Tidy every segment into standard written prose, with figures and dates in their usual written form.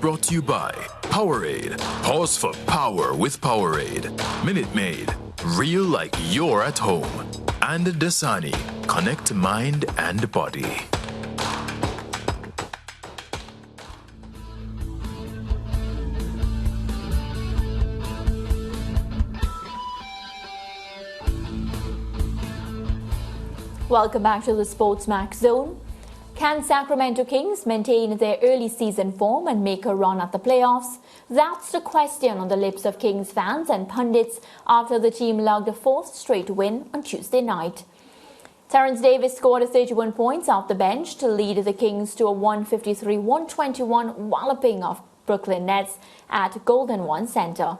brought to you by Powerade. Pause for power with Powerade. Minute Maid. Real like you're at home. And Dasani. Connect mind and body. Welcome back to the Sports Max Zone. Can Sacramento Kings maintain their early season form and make a run at the playoffs? That's the question on the lips of Kings fans and pundits after the team logged a fourth straight win on Tuesday night. Terrence Davis scored 31 points off the bench to lead the Kings to a 153-121 walloping of Brooklyn Nets at Golden One Center.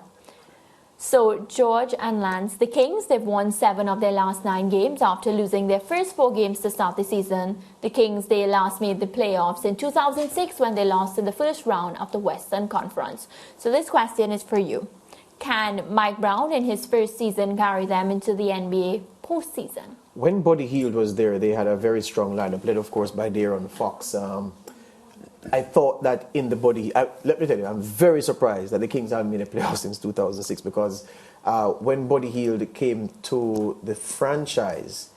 So, George and Lance, the Kings, they've won 7 of their last 9 games after losing their first 4 games to start the season. The Kings, they last made the playoffs in 2006 when they lost in the first round of the Western Conference. So this question is for you. Can Mike Brown in his first season carry them into the NBA postseason? When Buddy Hield was there, they had a very strong lineup, led of course by De'Aaron Fox. I thought that in the body, let me tell you, I'm very surprised that the Kings haven't been in the playoffs since 2006 because when Buddy Hield came to the franchise,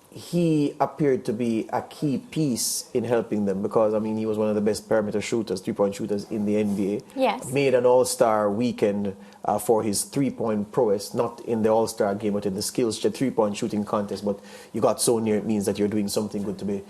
he appeared to be a key piece in helping them because, I mean, he was one of the best perimeter shooters, three-point shooters in the NBA. Yes. Made an all-star weekend for his three-point prowess, not in the all-star game, but in the skills three-point shooting contest. But you got so near, it means that you're doing something good to be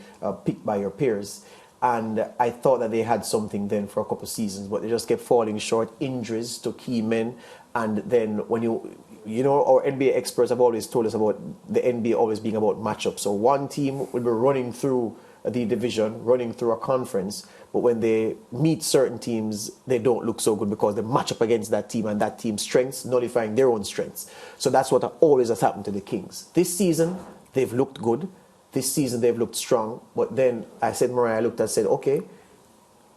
picked by your peers. And I thought that they had something then for a couple of seasons, but they just kept falling short. Injuries to key men. And then when you know, our NBA experts have always told us about the NBA always being about matchups. So one team will be running through the division, running through a conference, but when they meet certain teams, they don't look so good because they match up against that team and that team's strengths, nullifying their own strengths. So that's what always has happened to the Kings. This season, they've looked good. This season they've looked strong, but then I looked and said, okay,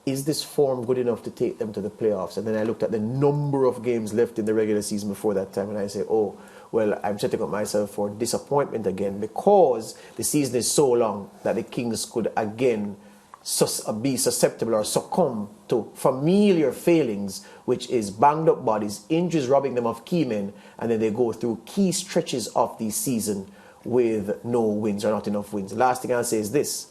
is this form good enough to take them to the playoffs? And then I looked at the number of games left in the regular season before that time, and I said, oh, well, I'm setting up myself for disappointment again because the season is so long that the Kings could again be susceptible or succumb to familiar failings, which is banged up bodies, injuries robbing them of key men, and then they go through key stretches of the season with no wins or not enough wins. The last thing I'll say is this.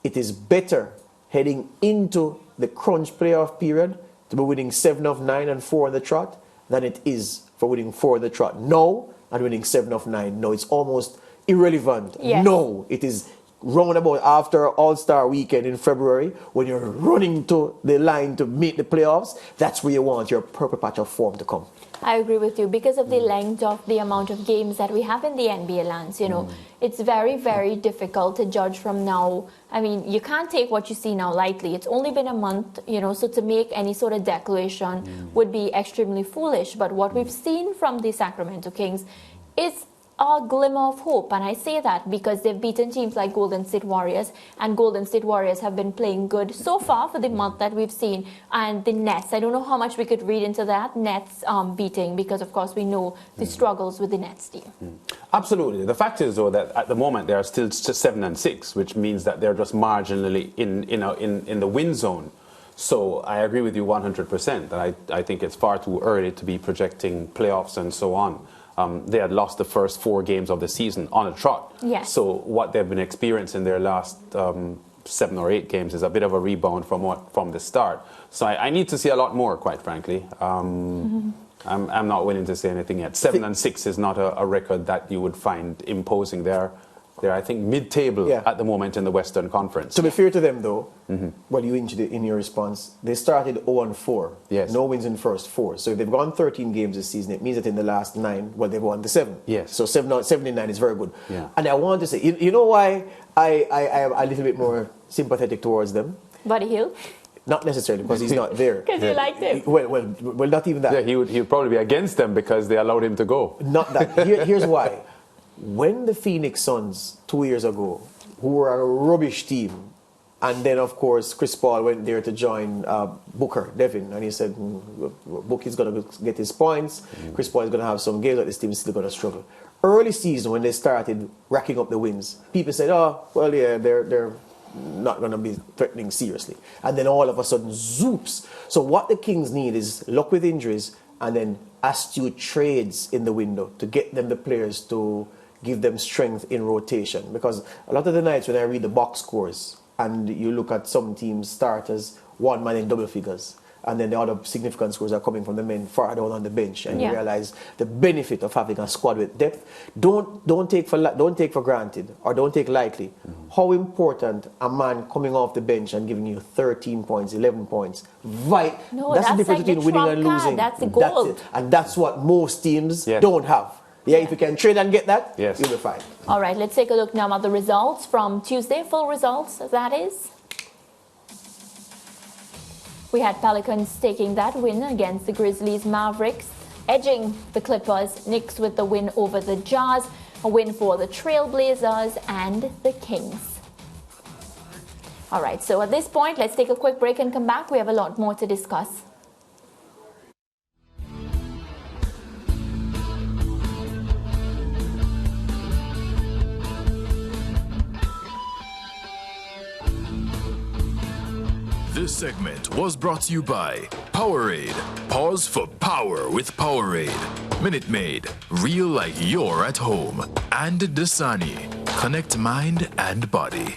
It is better heading into the crunch playoff period to be winning 7 of 9 and 4 on the trot than it is for winning 4 on the trot now and winning 7 of 9. No, it's almost irrelevant. Yes. No, it is roundabout after All-Star weekend in February when you're running to the line to meet the playoffs. That's where you want your purple patch of form to come. I agree with you because of the length of the amount of games that we have in the NBA lands. You know, it's very, very difficult to judge from now. I mean, you can't take what you see now lightly. It's only been a month, you know, so to make any sort of declaration would be extremely foolish. But what we've seen from the Sacramento Kings is a glimmer of hope, and I say that because they've beaten teams like Golden State Warriors, and Golden State Warriors have been playing good so far for the month that we've seen. And the Nets, I don't know how much we could read into that Nets beating, because of course we know the struggles with the Nets team. Absolutely. The fact is, though, that at the moment they are still 7-6, which means that they're just marginally in the win zone. So I agree with you 100%. That I think it's far too early to be projecting playoffs and so on. They had lost the first 4 games of the season on a trot. Yes. So what they've been experiencing their last 7 or 8 games is a bit of a rebound from the start. So I need to see a lot more, quite frankly. I'm not willing to say anything yet. 7-6 is not a record that you would find imposing there. They're, I think, mid-table at the moment in the Western Conference. To be fair to them, though, well, you hinted it in your response, they started 0-4. Yes. No wins in first 4. So if they've won 13 games this season, it means that in the last 9, well, they've won the 7. Yes. So 79 is very good. Yeah. And I want to say, you know why I am a little bit more sympathetic towards them? Buddy Hield? Not necessarily, because he's not there. Because you liked him. Well, not even that. Yeah, he would probably be against them because they allowed him to go. Not that. Here's why. When the Phoenix Suns 2 years ago, who were a rubbish team, and then of course Chris Paul went there to join Booker, Devin, and he said Bookie's going to get his points, Chris Paul is going to have some games, but this team is still going to struggle. Early season when they started racking up the wins, people said, oh, well, yeah, they're not going to be threatening seriously. And then all of a sudden, zoops. So what the Kings need is luck with injuries and then astute trades in the window to get them the players to give them strength in rotation. Because a lot of the nights when I read the box scores and you look at some teams' starters, one man in double figures, and then the other significant scores are coming from the men far down on the bench, and you realize the benefit of having a squad with depth. Don't take for granted or don't take lightly how important a man coming off the bench and giving you 13 points, 11 points. That's the difference like between winning and losing. That's the goal. That's it. And that's what most teams don't have. Yeah, if you can trade and get that, you'll be fine. All right, let's take a look now at the results from Tuesday, full results, that is. We had Pelicans taking that win against the Grizzlies, Mavericks edging the Clippers, Knicks with the win over the Jazz, a win for the Trailblazers and the Kings. All right, so at this point, let's take a quick break and come back. We have a lot more to discuss. This segment was brought to you by Powerade. Pause for power with Powerade. Minute Maid. Real like you're at home. And Dasani. Connect mind and body.